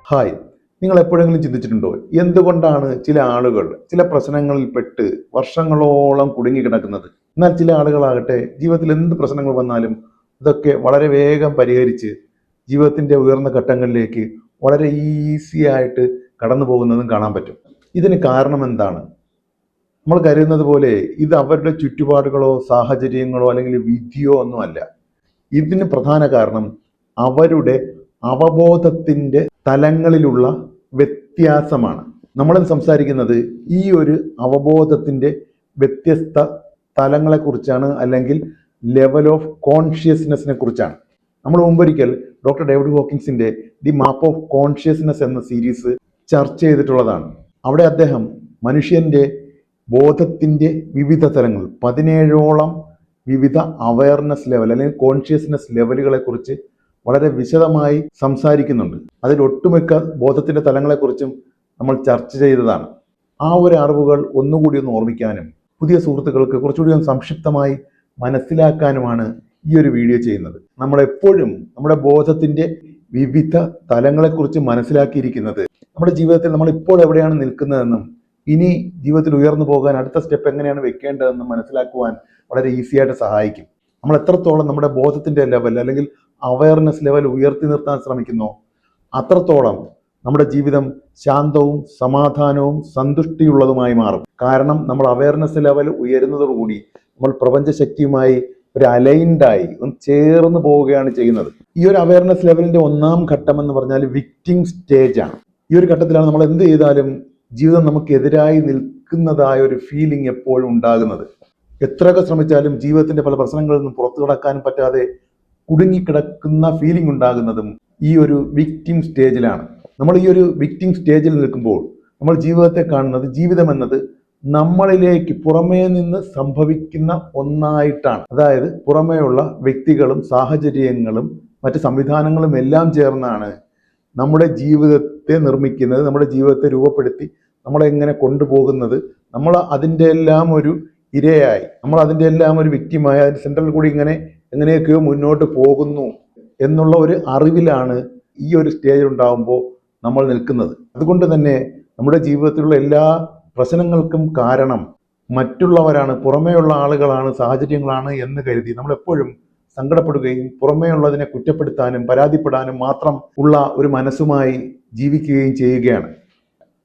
Hi, നിങ്ങൾ എപ്പോഴെങ്കിലും ചിന്തിച്ചിട്ടുണ്ടോ എന്തുകൊണ്ടാണ് ചില ആളുകൾ ചില പ്രശ്നങ്ങളിൽ പെട്ട് വർഷങ്ങളോളം കുടുങ്ങിക്കിടക്കുന്നത്? എന്നാൽ ചില ആളുകളാകട്ടെ ജീവിതത്തിൽ എന്ത് പ്രശ്നങ്ങൾ വന്നാലും ഇതൊക്കെ വളരെ വേഗം പരിഹരിച്ച് ജീവിതത്തിന്റെ ഉയർന്ന ഘട്ടങ്ങളിലേക്ക് വളരെ ഈസി ആയിട്ട് കടന്നു പോകുന്നതും കാണാൻ പറ്റും. ഇതിന് കാരണം എന്താണ്? നമ്മൾ കരുതുന്നത് പോലെ ഇത് അവരുടെ ചുറ്റുപാടുകളോ സാഹചര്യങ്ങളോ അല്ലെങ്കിൽ വിധിയോ ഒന്നുമല്ല. ഇതിന് പ്രധാന കാരണം അവരുടെ അവബോധത്തിന്റെ തലങ്ങളിലുള്ള വ്യത്യാസമാണ്. നമ്മൾ സംസാരിക്കുന്നത് ഈ ഒരു അവബോധത്തിന്റെ വ്യത്യസ്ത തലങ്ങളെക്കുറിച്ചാണ്, അല്ലെങ്കിൽ ലെവൽ ഓഫ് കോൺഷ്യസ്നെസ്സിനെ കുറിച്ചാണ്. നമ്മൾ മുമ്പൊരിക്കൽ ഡോക്ടർ ഡേവിഡ് ഹോക്കിൻസിന്റെ ദി മാപ്പ് ഓഫ് കോൺഷ്യസ്നെസ് എന്ന സീരീസ് ചർച്ച ചെയ്തിട്ടുള്ളതാണ്. അവിടെ അദ്ദേഹം മനുഷ്യന്റെ ബോധത്തിന്റെ വിവിധ തലങ്ങൾ 17ഓളം വിവിധ അവയർനെസ് ലെവൽ അല്ലെങ്കിൽ കോൺഷ്യസ്നെസ് ലെവലുകളെ കുറിച്ച് വളരെ വിശദമായി സംസാരിക്കുന്നുണ്ട്. അതിൽ ഒട്ടുമിക്ക ബോധത്തിന്റെ തലങ്ങളെക്കുറിച്ചും നമ്മൾ ചർച്ച ചെയ്തതാണ്. ആ ഒരു അറിവുകൾ ഒന്നുകൂടി ഒന്ന് ഓർമ്മിക്കാനും പുതിയ സുഹൃത്തുക്കൾക്ക് കുറച്ചുകൂടി സംക്ഷിപ്തമായി മനസ്സിലാക്കാനുമാണ് ഈ ഒരു വീഡിയോ ചെയ്യുന്നത്. നമ്മളെപ്പോഴും നമ്മുടെ ബോധത്തിന്റെ വിവിധ തലങ്ങളെക്കുറിച്ച് മനസ്സിലാക്കിയിരിക്കുന്നത് നമ്മുടെ ജീവിതത്തിൽ നമ്മൾ ഇപ്പോൾ എവിടെയാണ് നിൽക്കുന്നതെന്നും ഇനി ജീവിതത്തിൽ ഉയർന്നു പോകാൻ അടുത്ത സ്റ്റെപ്പ് എങ്ങനെയാണ് വെക്കേണ്ടതെന്നും മനസ്സിലാക്കുവാൻ വളരെ ഈസി ആയിട്ട് സഹായിക്കും. നമ്മൾ എത്രത്തോളം നമ്മുടെ ബോധത്തിന്റെ ലെവൽ അല്ലെങ്കിൽ അവയർനെസ് ലെവൽ ഉയർത്തി നിർത്താൻ ശ്രമിക്കുന്നോ അത്രത്തോളം നമ്മുടെ ജീവിതം ശാന്തവും സമാധാനവും സന്തുഷ്ടിയുള്ളതുമായി മാറും. കാരണം നമ്മൾ അവയർനെസ് ലെവൽ ഉയരുന്നതോടുകൂടി നമ്മൾ പ്രപഞ്ചശക്തിയുമായി ഒരു അലൈൻഡായി ഒന്ന് ചേർന്ന് പോവുകയാണ് ചെയ്യുന്നത്. ഈ ഒരു അവയർനെസ് ലെവലിന്റെ ഒന്നാം ഘട്ടം എന്ന് പറഞ്ഞാൽ വിക്ടിം സ്റ്റേജ് ആണ്. ഈ ഒരു ഘട്ടത്തിലാണ് നമ്മൾ എന്ത് ചെയ്താലും ജീവിതം നമുക്കെതിരായി നിൽക്കുന്നതായ ഒരു ഫീലിംഗ് എപ്പോഴും ഉണ്ടാകുന്നത്. എത്രയൊക്കെ ശ്രമിച്ചാലും ജീവിതത്തിന്റെ പല പ്രശ്നങ്ങളിൽ നിന്നും പുറത്തു കടക്കാനും പറ്റാതെ കുടുങ്ങിക്കിടക്കുന്ന ഫീലിംഗ് ഉണ്ടാകുന്നതും ഈ ഒരു വിക്ടിം സ്റ്റേജിലാണ്. നമ്മൾ ഈ ഒരു വിക്ടിം സ്റ്റേജിൽ നിൽക്കുമ്പോൾ നമ്മൾ ജീവിതത്തെ കാണുന്നത്, ജീവിതം എന്നത് നമ്മളിലേക്ക് പുറമേ നിന്ന് സംഭവിക്കുന്ന ഒന്നായിട്ടാണ്. അതായത് പുറമേയുള്ള വ്യക്തികളും സാഹചര്യങ്ങളും മറ്റ് സംവിധാനങ്ങളും എല്ലാം ചേർന്നാണ് നമ്മുടെ ജീവിതത്തെ നിർമ്മിക്കുന്നത്, നമ്മുടെ ജീവിതത്തെ രൂപപ്പെടുത്തി നമ്മളെങ്ങനെ കൊണ്ടുപോകുന്നത്. നമ്മൾ അതിൻ്റെ എല്ലാം ഒരു ഇരയായി, നമ്മൾ അതിൻ്റെ എല്ലാം ഒരു വിക്ടിമായി അതിൻ്റെ സെൻട്രൽ കൂടി എങ്ങനെയൊക്കെയോ മുന്നോട്ട് പോകുന്നു എന്നുള്ള ഒരു അറിവിലാണ് ഈ ഒരു സ്റ്റേജിൽ ഉണ്ടാകുമ്പോൾ നമ്മൾ നിൽക്കുന്നത്. അതുകൊണ്ട് തന്നെ നമ്മുടെ ജീവിതത്തിലുള്ള എല്ലാ പ്രശ്നങ്ങൾക്കും കാരണം മറ്റുള്ളവരാണ്, പുറമേയുള്ള ആളുകളാണ്, സാഹചര്യങ്ങളാണ് എന്ന് കരുതി നമ്മളെപ്പോഴും സങ്കടപ്പെടുകയും പുറമേ ഉള്ളതിനെ കുറ്റപ്പെടുത്താനും പരാതിപ്പെടാനും മാത്രം ഉള്ള ഒരു മനസ്സുമായി ജീവിക്കുകയും ചെയ്യുകയാണ്.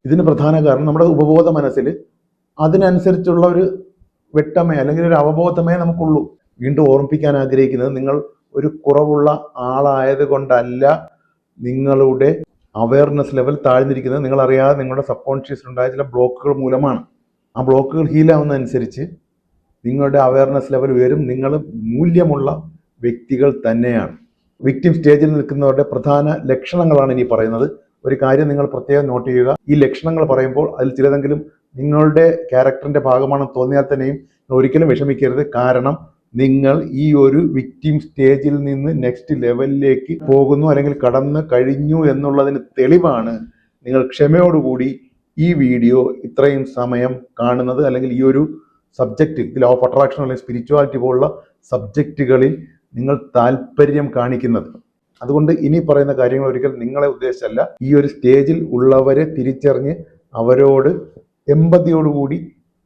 ഇതിന് പ്രധാന കാരണം നമ്മുടെ ഉപബോധ മനസ്സിൽ അതിനനുസരിച്ചുള്ള ഒരു വെട്ടമേ അല്ലെങ്കിൽ ഒരു അവബോധമേ നമുക്കുള്ളൂ. വീണ്ടും ഓർമ്മിപ്പിക്കാൻ ആഗ്രഹിക്കുന്നത്, നിങ്ങൾ ഒരു കുറവുള്ള ആളായത് കൊണ്ടല്ല നിങ്ങളുടെ അവയർനെസ് ലെവൽ താഴ്ന്നിരിക്കുന്നത്. നിങ്ങൾ അറിയാതെ നിങ്ങളുടെ സബ് കോൺഷ്യസിലുണ്ടായ ചില ബ്ലോക്കുകൾ മൂലമാണ്. ആ ബ്ലോക്കുകൾ ഹീലാവുന്നതനുസരിച്ച് നിങ്ങളുടെ അവയർനെസ് ലെവൽ ഉയരും. നിങ്ങൾ മൂല്യമുള്ള വ്യക്തികൾ തന്നെയാണ്. വിക്ടിം സ്റ്റേജിൽ നിൽക്കുന്നവരുടെ പ്രധാന ലക്ഷണങ്ങളാണ് ഇനി പറയുന്നത്. ഒരു കാര്യം നിങ്ങൾ പ്രത്യേകം നോട്ട് ചെയ്യുക. ഈ ലക്ഷണങ്ങൾ പറയുമ്പോൾ അതിൽ ചിലതെങ്കിലും നിങ്ങളുടെ ക്യാരക്ടറിന്റെ ഭാഗമാണെന്ന് തോന്നിയാൽ തന്നെയും ഒരിക്കലും വിഷമിക്കരുത്. കാരണം നിങ്ങൾ ഈ ഒരു വിക്ടിം സ്റ്റേജിൽ നിന്ന് നെക്സ്റ്റ് ലെവലിലേക്ക് പോകുന്നു അല്ലെങ്കിൽ കടന്നു കഴിഞ്ഞു എന്നുള്ളതിന് തെളിവാണ് നിങ്ങൾ ക്ഷമയോടുകൂടി ഈ വീഡിയോ ഇത്രയും സമയം കാണുന്നത്, അല്ലെങ്കിൽ ഈ ഒരു സബ്ജക്റ്റ്, ലോ ഓഫ് അട്രാക്ഷൻ അല്ലെങ്കിൽ സ്പിരിച്വാലിറ്റി പോലുള്ള സബ്ജക്റ്റുകളിൽ നിങ്ങൾ താല്പര്യം കാണിക്കുന്നത്. അതുകൊണ്ട് ഇനി പറയുന്ന കാര്യങ്ങൾ ഒരിക്കൽ നിങ്ങളെ ഉദ്ദേശിച്ചല്ല, ഈ ഒരു സ്റ്റേജിൽ ഉള്ളവരെ തിരിച്ചറിഞ്ഞ് അവരോട് എമ്പതിയോടുകൂടി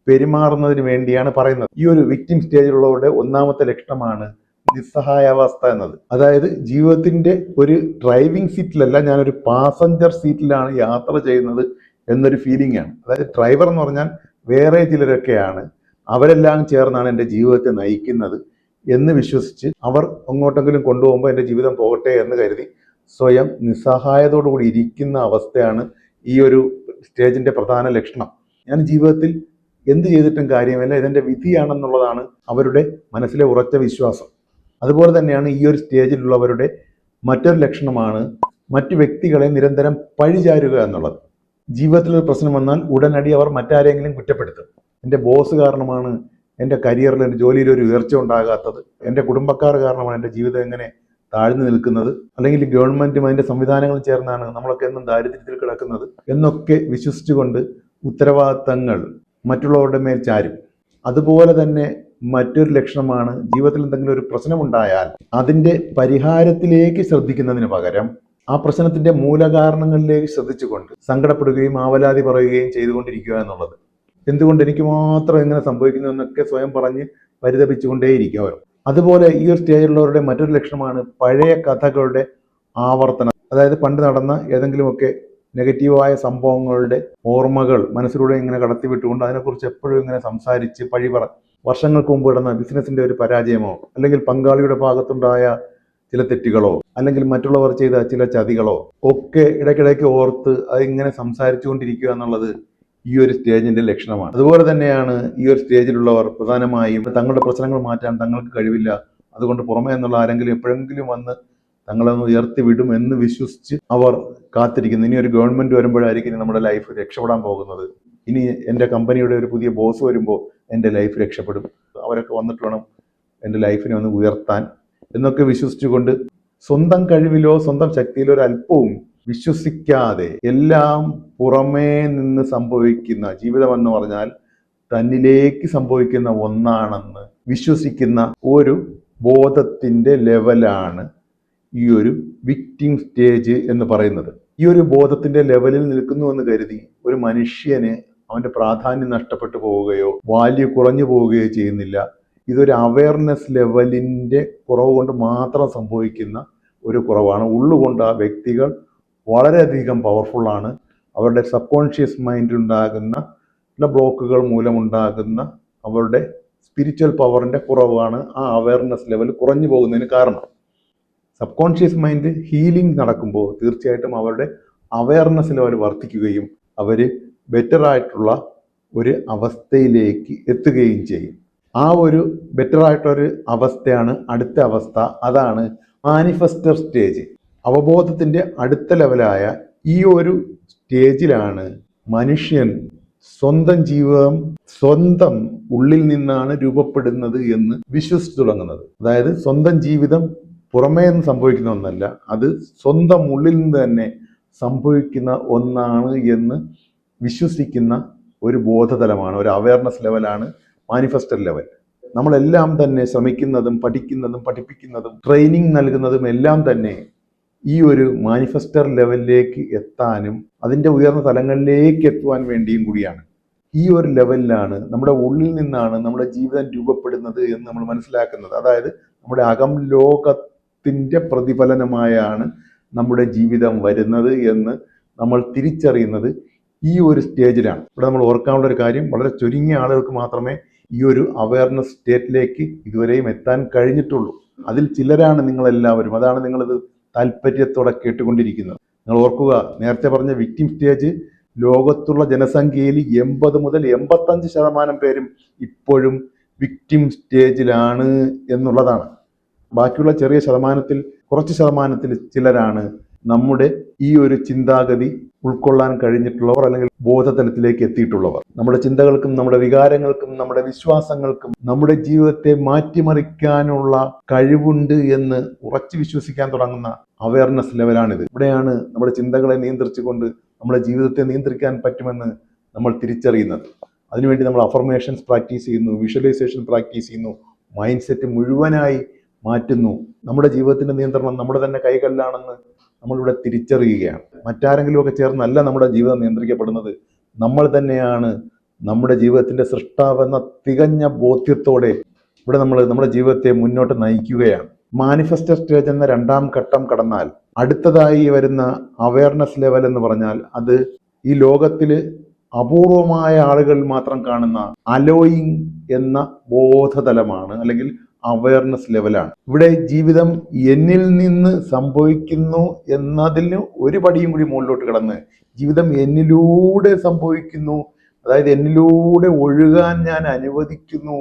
പെരുമാറുന്നതിന് വേണ്ടിയാണ് പറയുന്നത്. ഈ ഒരു വിക്ടിം സ്റ്റേജിലുള്ളവരുടെ ഒന്നാമത്തെ ലക്ഷണമാണ് നിസ്സഹായാവസ്ഥ എന്നത്. അതായത് ജീവിതത്തിന്റെ ഒരു ഡ്രൈവിംഗ് സീറ്റിലല്ല, ഞാനൊരു പാസഞ്ചർ സീറ്റിലാണ് യാത്ര ചെയ്യുന്നത് എന്നൊരു ഫീലിംഗ് ആണ്. അതായത് ഡ്രൈവർ എന്ന് പറഞ്ഞാൽ വേറെ ചിലരൊക്കെയാണ്, അവരെല്ലാം ചേർന്നാണ് എൻ്റെ ജീവിതത്തെ നയിക്കുന്നത് എന്ന് വിശ്വസിച്ച് അവർ അങ്ങോട്ടെങ്കിലും കൊണ്ടുപോകുമ്പോൾ എൻ്റെ ജീവിതം പോകട്ടെ എന്ന് കരുതി സ്വയം നിസ്സഹായതയോടുകൂടി ഇരിക്കുന്ന അവസ്ഥയാണ് ഈ ഒരു സ്റ്റേജിന്റെ പ്രധാന ലക്ഷണം. ഞാൻ ജീവിതത്തിൽ എന്ത് ചെയ്തിട്ടും കാര്യമല്ല, ഇതെൻ്റെ വിധിയാണെന്നുള്ളതാണ് അവരുടെ മനസ്സിലെ ഉറച്ച വിശ്വാസം. അതുപോലെ തന്നെയാണ് ഈ ഒരു സ്റ്റേജിലുള്ളവരുടെ മറ്റൊരു ലക്ഷണമാണ് മറ്റു വ്യക്തികളെ നിരന്തരം പഴിചാരുക എന്നുള്ളത്. ജീവിതത്തിലൊരു പ്രശ്നം വന്നാൽ ഉടനടി അവർ മറ്റാരെങ്കിലും കുറ്റപ്പെടുത്തും. എൻ്റെ ബോസ് കാരണമാണ് എൻ്റെ കരിയറിൽ, എൻ്റെ ജോലിയിൽ ഒരു ഉയർച്ച ഉണ്ടാകാത്തത്, എൻ്റെ കുടുംബക്കാർ കാരണമാണ് എൻ്റെ ജീവിതം എങ്ങനെ താഴ്ന്നു നിൽക്കുന്നത്, അല്ലെങ്കിൽ ഗവൺമെന്റും അതിൻ്റെ സംവിധാനങ്ങളും ചേർന്നാണ് നമ്മളൊക്കെ എന്നും ദാരിദ്ര്യത്തിൽ കിടക്കുന്നത് എന്നൊക്കെ വിശ്വസിച്ചുകൊണ്ട് ഉത്തരവാദിത്തങ്ങൾ മറ്റുള്ളവരുടെ മേൽ ചാരും. അതുപോലെ തന്നെ മറ്റൊരു ലക്ഷണമാണ് ജീവിതത്തിൽ എന്തെങ്കിലും ഒരു പ്രശ്നമുണ്ടായാൽ അതിൻ്റെ പരിഹാരത്തിലേക്ക് ശ്രദ്ധിക്കുന്നതിന് പകരം ആ പ്രശ്നത്തിന്റെ മൂലകാരണങ്ങളിലേക്ക് ശ്രദ്ധിച്ചുകൊണ്ട് സങ്കടപ്പെടുകയും ആവലാതി പറയുകയും ചെയ്തുകൊണ്ടിരിക്കുക എന്നുള്ളത്. എന്തുകൊണ്ട് എനിക്ക് മാത്രം എങ്ങനെ സംഭവിക്കുന്നു എന്നൊക്കെ സ്വയം പറഞ്ഞ് പരിതപിച്ചുകൊണ്ടേയിരിക്കും അവർ. അതുപോലെ ഈ ഒരു സ്റ്റേജിലുള്ളവരുടെ മറ്റൊരു ലക്ഷണമാണ് പഴയ കഥകളുടെ ആവർത്തനം. അതായത് പണ്ട് നടന്ന ഏതെങ്കിലുമൊക്കെ നെഗറ്റീവായ സംഭവങ്ങളുടെ ഓർമ്മകൾ മനസ്സിലൂടെ ഇങ്ങനെ കടത്തിവിട്ടുകൊണ്ട് അതിനെക്കുറിച്ച് എപ്പോഴും ഇങ്ങനെ സംസാരിച്ച് വർഷങ്ങൾക്ക് മുമ്പ് നടന്ന ബിസിനസിന്റെ ഒരു പരാജയമോ, അല്ലെങ്കിൽ പങ്കാളിയുടെ ഭാഗത്തുണ്ടായ ചില തെറ്റുകളോ, അല്ലെങ്കിൽ മറ്റുള്ളവർ ചെയ്ത ചില ചതികളോ ഒക്കെ ഇടയ്ക്കിടയ്ക്ക് ഓർത്ത് അതിങ്ങനെ സംസാരിച്ചുകൊണ്ടിരിക്കുക എന്നുള്ളത് ഈ ഒരു സ്റ്റേജിന്റെ ലക്ഷണമാണ്. അതുപോലെ തന്നെയാണ് ഈ ഒരു സ്റ്റേജിലുള്ളവർ പ്രധാനമായും തങ്ങളുടെ പ്രശ്നങ്ങൾ മാറ്റാൻ തങ്ങൾക്ക് കഴിവില്ല, അതുകൊണ്ട് പുറമേ എന്നുള്ള ആരെങ്കിലും എപ്പോഴെങ്കിലും വന്ന് തങ്ങളെ ഒന്ന് ഉയർത്തി വിടും എന്ന് വിശ്വസിച്ച് അവർ കാത്തിരിക്കുന്നു. ഇനി ഒരു ഗവൺമെന്റ് വരുമ്പോഴായിരിക്കും നമ്മുടെ ലൈഫ് രക്ഷപ്പെടാൻ പോകുന്നത്, ഇനി എൻ്റെ കമ്പനിയുടെ ഒരു പുതിയ ബോസ് വരുമ്പോൾ എൻ്റെ ലൈഫ് രക്ഷപ്പെടും, അവരൊക്കെ വന്നിട്ട് വേണം എൻ്റെ ലൈഫിനെ ഒന്ന് ഉയർത്താൻ എന്നൊക്കെ വിശ്വസിച്ചുകൊണ്ട് സ്വന്തം കഴിവിലോ സ്വന്തം ശക്തിയിലോ ഒരു അല്പവും വിശ്വസിക്കാതെ എല്ലാം പുറമേ നിന്ന് സംഭവിക്കുന്ന ജീവിതം എന്ന് പറഞ്ഞാൽ തന്നിലേക്ക് സംഭവിക്കുന്ന ഒന്നാണെന്ന് വിശ്വസിക്കുന്ന ഒരു ബോധത്തിന്റെ ലെവലാണ് ഈ ഒരു വിക്ടിം സ്റ്റേജ് എന്ന് പറയുന്നത്. ഈ ഒരു ബോധത്തിന്റെ ലെവലിൽ നിൽക്കുന്നു എന്ന് കരുതി ഒരു മനുഷ്യന് അവന്റെ പ്രാധാന്യം നഷ്ടപ്പെട്ടു പോവുകയോ വാല്യൂ കുറഞ്ഞു പോവുകയോ ചെയ്യുന്നില്ല. ഇതൊരു അവയർനെസ് ലെവലിന്റെ കുറവ് കൊണ്ട് മാത്രം സംഭവിക്കുന്ന ഒരു കുറവാണ്. ഉള്ളുകൊണ്ട് ആ വ്യക്തികൾ വളരെയധികം പവർഫുള്ളാണ്. അവരുടെ സബ് കോൺഷ്യസ് മൈൻഡിൽ ഉണ്ടാകുന്ന ബ്ലോക്കുകൾ മൂലമുണ്ടാകുന്ന അവരുടെ സ്പിരിച്വൽ പവറിന്റെ കുറവാണ് ആ അവയർനെസ് ലെവൽ കുറഞ്ഞു പോകുന്നതിന് കാരണം. സബ് കോൺഷ്യസ് മൈൻഡ് ഹീലിംഗ് നടക്കുമ്പോൾ തീർച്ചയായിട്ടും അവരുടെ അവയർനെസ് ലെവൽ വർദ്ധിക്കുകയും അവർ ബെറ്റർ ആയിട്ടുള്ള ഒരു അവസ്ഥയിലേക്ക് എത്തുകയും ചെയ്യും. ആ ഒരു ബെറ്റർ ആയിട്ടൊരു അവസ്ഥയാണ് അടുത്ത അവസ്ഥ, അതാണ് മാനിഫെസ്റ്റർ സ്റ്റേജ്. അവബോധത്തിന്റെ അടുത്ത ലെവലായ ഈ ഒരു സ്റ്റേജിലാണ് മനുഷ്യൻ സ്വന്തം ജീവിതം സ്വന്തം ഉള്ളിൽ നിന്നാണ് രൂപപ്പെടുന്നത് എന്ന് വിശ്വസിച്ചു തുടങ്ങുന്നത്. അതായത് സ്വന്തം ജീവിതം പുറമേ നിന്ന് സംഭവിക്കുന്ന ഒന്നല്ല, അത് സ്വന്തം ഉള്ളിൽ നിന്ന് തന്നെ സംഭവിക്കുന്ന ഒന്നാണ് എന്ന് വിശ്വസിക്കുന്ന ഒരു ബോധതലമാണ്, ഒരു അവയർനെസ് ലെവലാണ് മാനിഫെസ്റ്റർ ലെവൽ. നമ്മളെല്ലാം തന്നെ ശ്രമിക്കുന്നതും പഠിക്കുന്നതും പഠിപ്പിക്കുന്നതും ട്രെയിനിങ് നൽകുന്നതും എല്ലാം തന്നെ ഈ ഒരു മാനിഫെസ്റ്റർ ലെവലിലേക്ക് എത്താനും അതിൻ്റെ ഉയർന്ന തലങ്ങളിലേക്ക് എത്തുവാൻ വേണ്ടിയും കൂടിയാണ്. ഈ ഒരു ലെവലിലാണ് നമ്മുടെ ഉള്ളിൽ നിന്നാണ് നമ്മുടെ ജീവിതം രൂപപ്പെടുന്നത് എന്ന് നമ്മൾ മനസ്സിലാക്കുന്നത്. അതായത് നമ്മുടെ അകം ലോകത്തിൻ്റെ പ്രതിഫലനമായാണ് നമ്മുടെ ജീവിതം വരുന്നത് എന്ന് നമ്മൾ തിരിച്ചറിയുന്നത് ഈ ഒരു സ്റ്റേജിലാണ്. ഇവിടെ നമ്മൾ ഓർക്കാനുള്ള ഒരു കാര്യം, വളരെ ചുരുങ്ങിയ ആളുകൾക്ക് മാത്രമേ ഈ ഒരു അവയർനെസ് സ്റ്റേറ്റിലേക്ക് ഇതുവരെയും എത്താൻ കഴിഞ്ഞിട്ടുള്ളൂ. അതിൽ ചിലരാണ് നിങ്ങളെല്ലാവരും. അതാണ് നിങ്ങളിത് താല്പര്യത്തോടെ കേട്ടുകൊണ്ടിരിക്കുന്നത്. നിങ്ങൾ ഓർക്കുക, നേരത്തെ പറഞ്ഞ വിക്ടിം സ്റ്റേജ് ലോകത്തുള്ള ജനസംഖ്യയിൽ 80 മുതൽ 85% പേരും ഇപ്പോഴും വിക്ടിം സ്റ്റേജിലാണ് എന്നുള്ളതാണ്. ബാക്കിയുള്ള ചെറിയ ശതമാനത്തിൽ, കുറച്ച് ശതമാനത്തിൽ ചിലരാണ് നമ്മുടെ ഈ ഒരു ചിന്താഗതി ഉൾക്കൊള്ളാൻ കഴിഞ്ഞിട്ടുള്ളവർ, അല്ലെങ്കിൽ ബോധതലത്തിലേക്ക് എത്തിയിട്ടുള്ളവർ. നമ്മുടെ ചിന്തകൾക്കും നമ്മുടെ വികാരങ്ങൾക്കും നമ്മുടെ വിശ്വാസങ്ങൾക്കും നമ്മുടെ ജീവിതത്തെ മാറ്റിമറിക്കാനുള്ള കഴിവുണ്ട് എന്ന് ഉറച്ചു വിശ്വസിക്കാൻ തുടങ്ങുന്ന അവയർനെസ് ലെവലാണിത്. ഇവിടെയാണ് നമ്മുടെ ചിന്തകളെ നിയന്ത്രിച്ചുകൊണ്ട് നമ്മുടെ ജീവിതത്തെ നിയന്ത്രിക്കാൻ പറ്റുമെന്ന് നമ്മൾ തിരിച്ചറിയുന്നത്. അതിനുവേണ്ടി നമ്മൾ അഫർമേഷൻസ് പ്രാക്ടീസ് ചെയ്യുന്നു, വിഷ്വലൈസേഷൻ പ്രാക്ടീസ് ചെയ്യുന്നു, മൈൻഡ് സെറ്റ് മുഴുവനായി മാറ്റുന്നു. നമ്മുടെ ജീവിതത്തിന്റെ നിയന്ത്രണം നമ്മുടെ തന്നെ കൈകളിലാണെന്ന് നമ്മളിവിടെ തിരിച്ചറിയുകയാണ്. മറ്റാരെങ്കിലുമൊക്കെ ചേർന്നല്ല നമ്മുടെ ജീവിതം നിയന്ത്രിക്കപ്പെടുന്നത്, നമ്മൾ തന്നെയാണ് നമ്മുടെ ജീവിതത്തിന്റെ സൃഷ്ടാവെന്ന തികഞ്ഞ ബോധ്യത്തോടെ ഇവിടെ നമ്മൾ നമ്മുടെ ജീവിതത്തെ മുന്നോട്ട് നയിക്കുകയാണ്. മാനിഫെസ്റ്റർ സ്റ്റേജ് എന്ന രണ്ടാം ഘട്ടം കടന്നാൽ അടുത്തതായി വരുന്ന അവയർനെസ് ലെവൽ എന്ന് പറഞ്ഞാൽ അത് ഈ ലോകത്തിൽ അപൂർവമായ ആളുകൾ മാത്രം കാണുന്ന അലോയിങ് എന്ന ബോധതലമാണ്, അല്ലെങ്കിൽ അവയർനെസ് ലെവലാണ്. ഇവിടെ ജീവിതം എന്നിൽ നിന്ന് സംഭവിക്കുന്നു എന്നതിന് ഒരു പടിയും കൂടി മുകളിലോട്ട് കടന്ന് ജീവിതം എന്നിലൂടെ സംഭവിക്കുന്നു, അതായത് എന്നിലൂടെ ഒഴുകാൻ ഞാൻ അനുവദിക്കുന്നു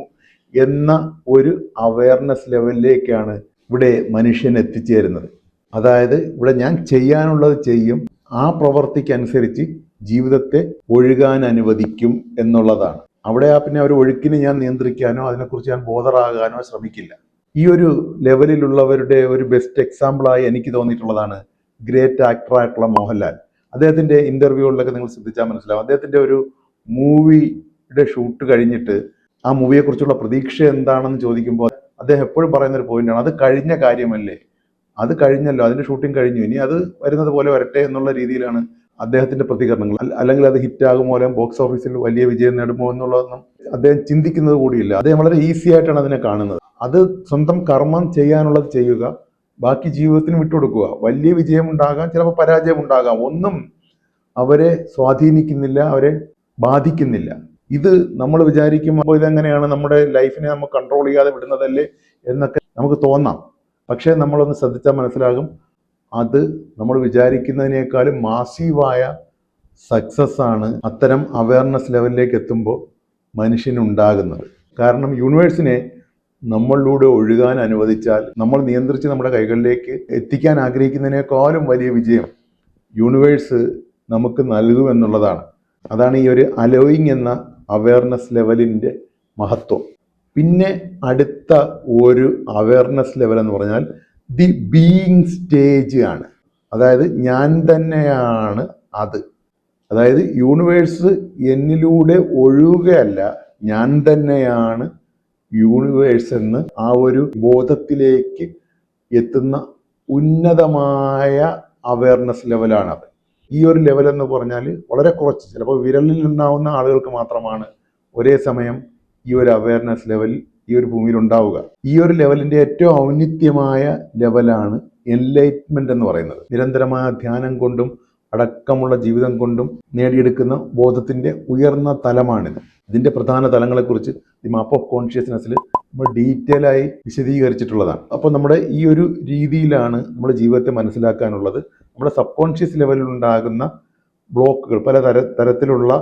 എന്ന ഒരു അവയർനെസ് ലെവലിലേക്കാണ് ഇവിടെ മനുഷ്യൻ എത്തിച്ചേരുന്നത്. അതായത് ഇവിടെ ഞാൻ ചെയ്യാനുള്ളത് ചെയ്യും, ആ പ്രവർത്തിക്കനുസരിച്ച് ജീവിതത്തെ ഒഴുകാൻ അനുവദിക്കും എന്നുള്ളതാണ്. അവിടെ പിന്നെ ഒരു ഒഴുക്കിനെ ഞാൻ നിയന്ത്രിക്കാനോ അതിനെക്കുറിച്ച് ഞാൻ ബോധറാകാനോ ശ്രമിക്കില്ല. ഈ ഒരു ലെവലിലുള്ളവരുടെ ഒരു ബെസ്റ്റ് എക്സാമ്പിളായി എനിക്ക് തോന്നിയിട്ടുള്ളതാണ് ഗ്രേറ്റ് ആക്ടറായിട്ടുള്ള മോഹൻലാൽ. അദ്ദേഹത്തിന്റെ ഇന്റർവ്യൂകളിലൊക്കെ നിങ്ങൾ ശ്രദ്ധിച്ചാൽ മനസ്സിലാവും. അദ്ദേഹത്തിന്റെ ഒരു മൂവിയുടെ ഷൂട്ട് കഴിഞ്ഞിട്ട് ആ മൂവിയെക്കുറിച്ചുള്ള പ്രതീക്ഷ എന്താണെന്ന് ചോദിക്കുമ്പോൾ അദ്ദേഹം എപ്പോഴും പറയുന്ന ഒരു പോയിന്റാണ്, അത് കഴിഞ്ഞ കാര്യമല്ലേ, അത് കഴിഞ്ഞല്ലോ, അതിന്റെ ഷൂട്ടിംഗ് കഴിഞ്ഞു, ഇനി അത് വരുന്നത് പോലെ വരട്ടെ എന്നുള്ള രീതിയിലാണ് അദ്ദേഹത്തിന്റെ പ്രതികരണങ്ങൾ. അല്ലെങ്കിൽ അത് ഹിറ്റാകുമോ, അല്ലെങ്കിൽ ബോക്സ് ഓഫീസിൽ വലിയ വിജയം നേടുമോ എന്നുള്ളതൊന്നും അദ്ദേഹം ചിന്തിക്കുന്നത് കൂടിയില്ല. അദ്ദേഹം വളരെ ഈസി ആയിട്ടാണ് അതിനെ കാണുന്നത്. അത് സ്വന്തം കർമ്മം ചെയ്യാനുള്ളത് ചെയ്യുക, ബാക്കി ജീവിതത്തിന് വിട്ടുകൊടുക്കുക. വലിയ വിജയം ഉണ്ടാകാം, ചിലപ്പോൾ പരാജയം ഉണ്ടാകാം, ഒന്നും അവരെ സ്വാധീനിക്കുന്നില്ല, അവരെ ബാധിക്കുന്നില്ല. ഇത് നമ്മൾ വിചാരിക്കുമ്പോൾ ഇതെങ്ങനെയാണ് നമ്മുടെ ലൈഫിനെ നമ്മൾ കൺട്രോൾ ചെയ്യാതെ വിടുന്നതല്ലേ എന്നൊക്കെ നമുക്ക് തോന്നാം. പക്ഷേ നമ്മളൊന്ന് ശ്രദ്ധിച്ചാൽ മനസ്സിലാകും, അത് നമ്മൾ വിചാരിക്കുന്നതിനേക്കാളും മാസീവായ സക്സസ് ആണ് അത്തരം അവയർനെസ് ലെവലിലേക്ക് എത്തുമ്പോൾ മനുഷ്യനുണ്ടാകുന്നത്. കാരണം യൂണിവേഴ്സിനെ നമ്മളിലൂടെ ഒഴുകാൻ അനുവദിച്ചാൽ, നമ്മൾ നിയന്ത്രിച്ച് നമ്മുടെ കൈകളിലേക്ക് എത്തിക്കാൻ ആഗ്രഹിക്കുന്നതിനേക്കാളും വലിയ വിജയം യൂണിവേഴ്സ് നമുക്ക് നൽകുമെന്നുള്ളതാണ്. അതാണ് ഈ ഒരു അലോയിങ് എന്ന അവയർനെസ് ലെവലിൻ്റെ മഹത്വം. പിന്നെ അടുത്ത ഒരു അവയർനെസ് ലെവൽ എന്ന് പറഞ്ഞാൽ ദി ബീയിങ് സ്റ്റേജ് ആണ്. അതായത് ഞാൻ തന്നെയാണ് അത്. അതായത് യൂണിവേഴ്സ് എന്നിലൂടെ ഒഴുകുകയല്ല, ഞാൻ തന്നെയാണ് യൂണിവേഴ്സ് എന്ന് ആ ഒരു ബോധത്തിലേക്ക് എത്തുന്ന ഉന്നതമായ അവയർനെസ് ലെവലാണത്. ഈ ഒരു ലെവൽ എന്ന് പറഞ്ഞാൽ വളരെ കുറച്ച്, ചിലപ്പോൾ വിരലിൽ ഉണ്ടാവുന്ന ആളുകൾക്ക് മാത്രമാണ് ഒരേ സമയം ഈ ഒരു അവയർനെസ് ലെവൽ ഈ ഒരു ഭൂമിയിൽ ഉണ്ടാവുക. ഈ ഒരു ലെവലിന്റെ ഏറ്റവും ഔന്നിത്യമായ ലെവലാണ് എൻലൈറ്റ്മെന്റ് എന്ന് പറയുന്നത്. നിരന്തരമായ ധ്യാനം കൊണ്ടും അടക്കമുള്ള ജീവിതം കൊണ്ടും നേടിയെടുക്കുന്ന ബോധത്തിന്റെ ഉയർന്ന തലമാണിത്. ഇതിന്റെ പ്രധാന തലങ്ങളെക്കുറിച്ച് ദി മാപ്പ് ഓഫ് കോൺഷ്യസ്നെസ്സിൽ നമ്മൾ ഡീറ്റെയിൽ ആയി വിശദീകരിച്ചിട്ടുള്ളതാണ്. അപ്പോൾ നമ്മുടെ ഈ ഒരു രീതിയിലാണ് നമ്മുടെ ജീവിതത്തെ മനസ്സിലാക്കാനുള്ളത്. നമ്മുടെ സബ് കോൺഷ്യസ് ലെവലിൽ ഉണ്ടാകുന്ന ബ്ലോക്കുകൾ, പല തരത്തിലുള്ള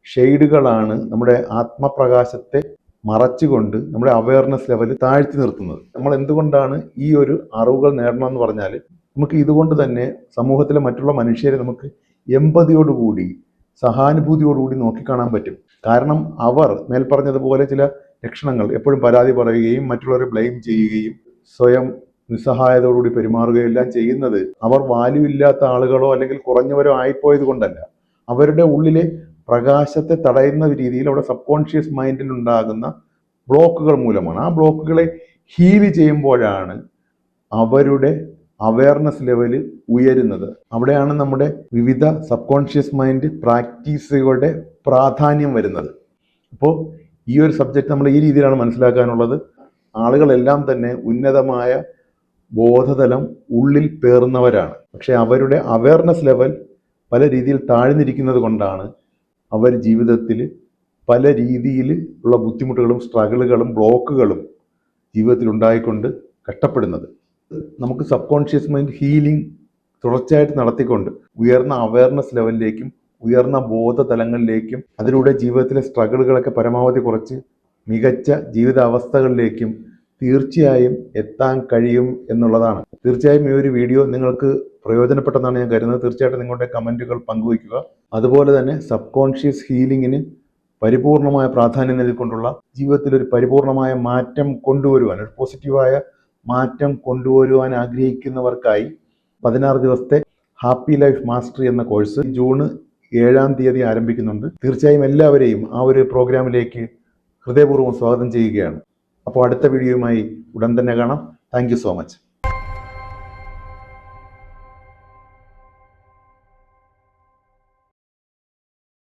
ഷെയ്ഡുകളാണ് നമ്മുടെ ആത്മപ്രകാശത്തെ മറച്ചുകൊണ്ട് നമ്മുടെ അവയർനെസ് ലെവൽ താഴ്ത്തി നിർത്തുന്നത്. നമ്മൾ എന്തുകൊണ്ടാണ് ഈ ഒരു അറിവുകൾ നേടണമെന്ന് പറഞ്ഞാൽ, നമുക്ക് ഇതുകൊണ്ട് തന്നെ സമൂഹത്തിലെ മറ്റുള്ള മനുഷ്യരെ നമുക്ക് എമ്പതിയോടുകൂടി, സഹാനുഭൂതിയോടുകൂടി നോക്കിക്കാണാൻ പറ്റും. കാരണം അവർ മേൽപ്പറഞ്ഞതുപോലെ ചില ലക്ഷണങ്ങൾ, എപ്പോഴും പരാതി പറയുകയും മറ്റുള്ളവരെ ബ്ലെയിം ചെയ്യുകയും സ്വയം നിസ്സഹായതയോടുകൂടി പെരുമാറുകയും എല്ലാം ചെയ്യുന്നത് അവർ വാല്യൂ ഇല്ലാത്ത ആളുകളോ അല്ലെങ്കിൽ കുറഞ്ഞവരോ ആയിപ്പോയത് കൊണ്ടല്ല. അവരുടെ ഉള്ളിലെ പ്രകാശത്തെ തടയുന്ന രീതിയിൽ അവിടെ സബ് കോൺഷ്യസ് മൈൻഡിൽ ഉണ്ടാകുന്ന ബ്ലോക്കുകൾ മൂലമാണ്. ആ ബ്ലോക്കുകളെ ഹീൽ ചെയ്യുമ്പോഴാണ് അവരുടെ അവയർനെസ് ലെവൽ ഉയരുന്നത്. അവിടെയാണ് നമ്മുടെ വിവിധ സബ് കോൺഷ്യസ് മൈൻഡ് പ്രാക്ടീസുകളുടെ പ്രാധാന്യം വരുന്നത്. അപ്പോൾ ഈ ഒരു സബ്ജക്റ്റ് നമ്മൾ ഈ രീതിയിലാണ് മനസ്സിലാക്കാനുള്ളത്. ആളുകളെല്ലാം തന്നെ ഉന്നതമായ ബോധതലം ഉള്ളിൽ പേറുന്നവരാണ്. പക്ഷെ അവരുടെ അവയർനെസ് ലെവൽ പല രീതിയിൽ താഴ്ന്നിരിക്കുന്നത് കൊണ്ടാണ് അവർ ജീവിതത്തിൽ പല രീതിയിൽ ഉള്ള ബുദ്ധിമുട്ടുകളും സ്ട്രഗിളുകളും ബ്ലോക്കുകളും ജീവിതത്തിൽ ഉണ്ടായിക്കൊണ്ട് കഷ്ടപ്പെടുന്നത്. നമുക്ക് സബ് കോൺഷ്യസ് മൈൻഡ് ഹീലിംഗ് തുടർച്ചയായിട്ട് നടത്തിക്കൊണ്ട് ഉയർന്ന അവയർനെസ് ലെവലിലേക്കും ഉയർന്ന ബോധതലങ്ങളിലേക്കും അതിലൂടെ ജീവിതത്തിലെ സ്ട്രഗിളുകളൊക്കെ പരമാവധി കുറച്ച് മികച്ച ജീവിതാവസ്ഥകളിലേക്കും തീർച്ചയായും എത്താൻ കഴിയും എന്നുള്ളതാണ്. തീർച്ചയായും ഈ ഒരു വീഡിയോ നിങ്ങൾക്ക് പ്രയോജനപ്പെട്ടെന്നാണ് ഞാൻ കരുതുന്നത്. തീർച്ചയായിട്ടും നിങ്ങളുടെ കമൻറ്റുകൾ പങ്കുവയ്ക്കുക. അതുപോലെ തന്നെ സബ് കോൺഷ്യസ് ഹീലിങ്ങിന് പരിപൂർണമായ പ്രാധാന്യം നൽകിക്കൊണ്ടുള്ള ജീവിതത്തിൽ ഒരു പരിപൂർണമായ മാറ്റം കൊണ്ടുവരുവാൻ, ഒരു പോസിറ്റീവായ മാറ്റം കൊണ്ടുവരുവാൻ ആഗ്രഹിക്കുന്നവർക്കായി 16 ദിവസത്തെ ഹാപ്പി ലൈഫ് മാസ്റ്ററി എന്ന കോഴ്സ് ജൂൺ 7-ാം തീയതി ആരംഭിക്കുന്നുണ്ട്. തീർച്ചയായും എല്ലാവരെയും ആ ഒരു പ്രോഗ്രാമിലേക്ക് ഹൃദയപൂർവ്വം സ്വാഗതം ചെയ്യുകയാണ്. അപ്പോൾ അടുത്ത വീഡിയോയുമായി ഉടൻ തന്നെ കാണാം. Thank you so much.